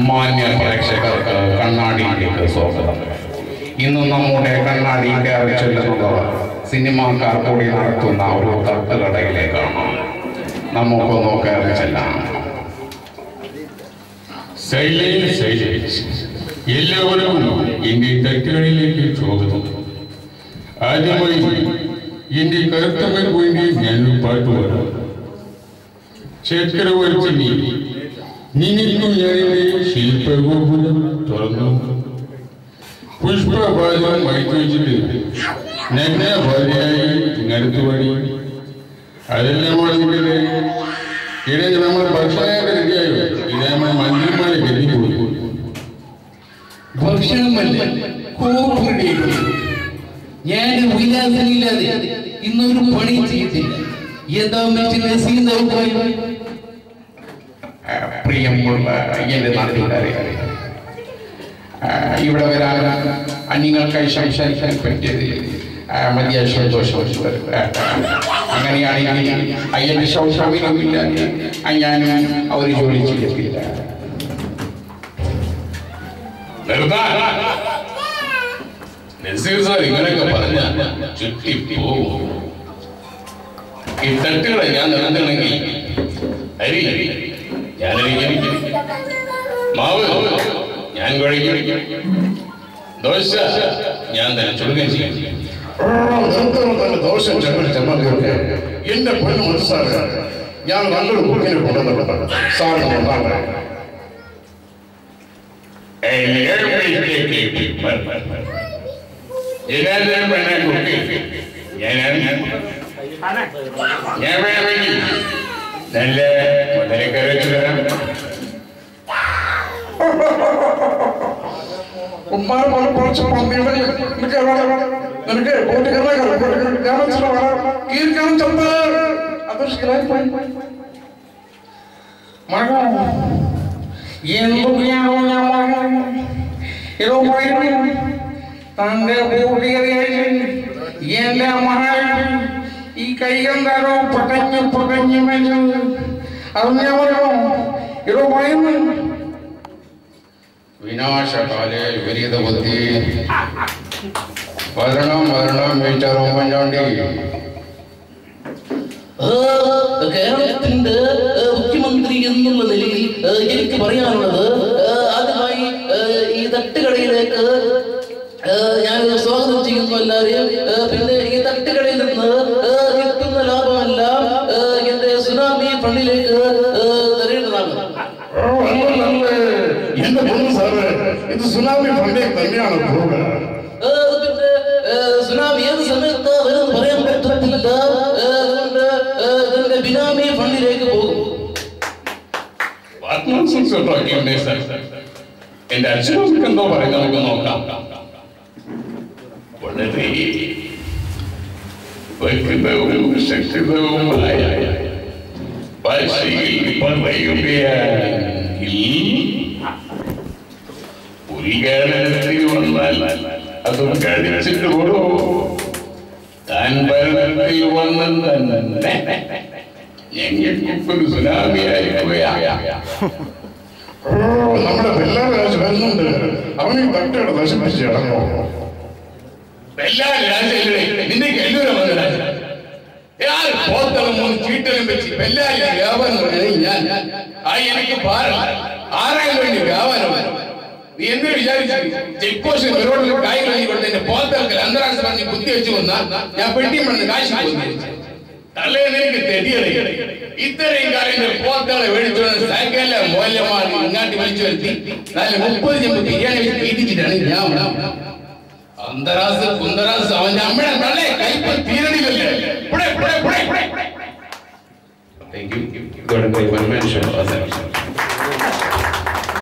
മാന്യ പ്രേക്ഷകർക്ക് കണ്ണാടിയിലേക്ക് സ്വാഗതം. ഇന്ന് നമ്മുടെ കണ്ണാടി കയറി ചെല്ലുന്നത് സിനിമാക്കാർ കൂടി നടത്തുന്ന ഒരു തട്ടുകടയിലേക്കാണ്. നമുക്കൊന്ന് കയറി ചെല്ലാം. എല്ലാവരും എന്റെ തട്ടുകടയിലേക്ക് സ്വാഗതം. ആദ്യമായി എന്റെ കറുത്തമ്മയ്ക്ക് വേണ്ടി ഞാനൊരു പാട്ട് പാടാം. ചക്രവർത്തി നിനക്കു ഞാനെന്റെ ശില്പഗോപുരം തുറന്നു പുഷ്പപാദം വൈകി വെച്ചിട്ട് നഗ്ന ഭാര്യയായി നടത്തു പാടി. അതെല്ലാം പറഞ്ഞിട്ട് ഇവിടെ നമ്മൾ ഭക്ഷണമൊക്കെ റെഡിയായോ? ഇവിടെ നമ്മൾ മന്ത്രിമാരെ കെട്ടിപ്പോയി. ഭക്ഷണമല്ല ഞാൻ ഉല്ലാസമില്ലാതെ ഇന്നൊരു പണി ചെയ്തില്ല. എന്താ പ്രിയമുള്ള എന്റെ നാട്ടുകാരെ, ഇവിടെ വരാൻ അന്യങ്ങൾക്കായി സംസാരിക്കാൻ പറ്റിയത് വലിയ സന്തോഷം. അങ്ങനെയാണെങ്കിൽ അയ്യന്റെ സൗകര്യമില്ലാതെ ഞാനും അവർ ജോലി ചെയ്യത്തില്ല. ഇങ്ങനെയൊക്കെ പറഞ്ഞ ചുറ്റിപ്പോവും. ഈ തട്ടുകളെ ഞാൻ നടത്തണമെങ്കിൽ അരി ഞാനരിക്കും, മാവ് ഞാൻ കുഴയ്ക്കും, ദോശ ഞാൻ തന്നെ ചുടുകയും ചെയ്യും. ദോശ ചമ്മന്തിയൊക്കെ എന്റെ പൊന്നു മനസ്സാറ് ഞാൻ നല്ലൊരു കുക്കിനെ കൊണ്ടുവന്നിട്ടുണ്ട്. സാറിന് നല്ല മുതലക്കറി വെച്ച് തരാം. നിനക്ക് ഈ കൈകണ്ടാരോ പടഞ്ഞു പടഞ്ഞു അറിഞ്ഞോ ഇതോ പറയുന്നു. വിനാശകാലേ വിപരീത ബുദ്ധി വരണം മീറ്റർ ഉമ്മൻചാണ്ടി. കേരളത്തിന്റെ മുഖ്യമന്ത്രി എന്നുള്ള നിലയിൽ എനിക്ക് പറയാനുള്ളത്, ആദ്യമായി ഈ തട്ടുകടയിലേക്ക് ഞാൻ സ്വാഗതം ചെയ്യുന്നു എല്ലാവരെയും. പിന്നെ ഈ തട്ടുകടയിൽ നിന്ന് കിട്ടുന്ന ലാഭമെല്ലാം എന്റെ സുനാമി ഫണ്ടിലേക്ക് തരേണ്ടതാണ്. എന്റെ പൊന്നു സാറ്, ഇത് സുനാമി ഫണ്ടിൽ തന്നെയാണ്. പിന്നെ സുനാമി ഏത് സമയത്ത് വരും പറയാൻ പറ്റത്തില്ല. അതുകൊണ്ട് ഇതിന്റെ ബിനാമി ഫണ്ടിലേക്ക് പോകും. എന്റെ അച്ഛനൊക്കെ എന്തോ പറയും, നമുക്ക് നോക്കാം. വളരെ വ്യക്തിതവും ശക്തിതവുമായ ഭാഷയിൽ പറയുകയാണെങ്കിൽ ഉദ്ഘാടനത്തിൽ വന്നാൽ അതും കഴിച്ചിട്ട് കൂടോ താൻ ഭരണത്തിൽ വന്നെ ഞങ്ങൾക്കൊരു സുനാമിയായിരിക്കുകയാ. നമ്മുടെ പിള്ളേരെ വരുന്നുണ്ട്. അവന് തട്ടയുടെ നശിപ്പിച്ച് ഇടങ്ങോ എല്ലാ രാജ്യങ്ങളെ നിന്റെ എല്ലാവരും ചീട്ടലും വെച്ച് എല്ലാവരും വ്യാപാരം ഞാൻ എനിക്ക് ആരാൻ വേണ്ടി വ്യാപാരം. നീ എന്ത് വിചാരിച്ചു? ചെക്ക് പോസ്റ്റ് റോഡിൽ കായ് കൊണ്ട് എന്റെ പോത്തൽക്കൽ അന്തരാഷ്ട്ര പറഞ്ഞ് കുത്തി വെച്ച് വന്നാൽ ഞാൻ പെട്ടി മണ്ണ് കാശ് തള്ളേ നിനക്ക് തെറ്റിയറി. ഇത്രയും കാര്യം പോത്തളെ മേടിച്ചു സൈക്കിളിലെ മൂല്യമാണ് ഇങ്ങാട്ടി വിളിച്ചു വരുത്തി 40 ചെമ്പ് ബിരിയാണി വെച്ച് തീറ്റിച്ചിട്ടാണ് ഞാൻ അന്തരാസ് കുന്തരാസ് അവന്റെ അമ്മയുടെ തള്ളേ കൈപ്പ് തീരണില്ലല്ലേ. Thank you.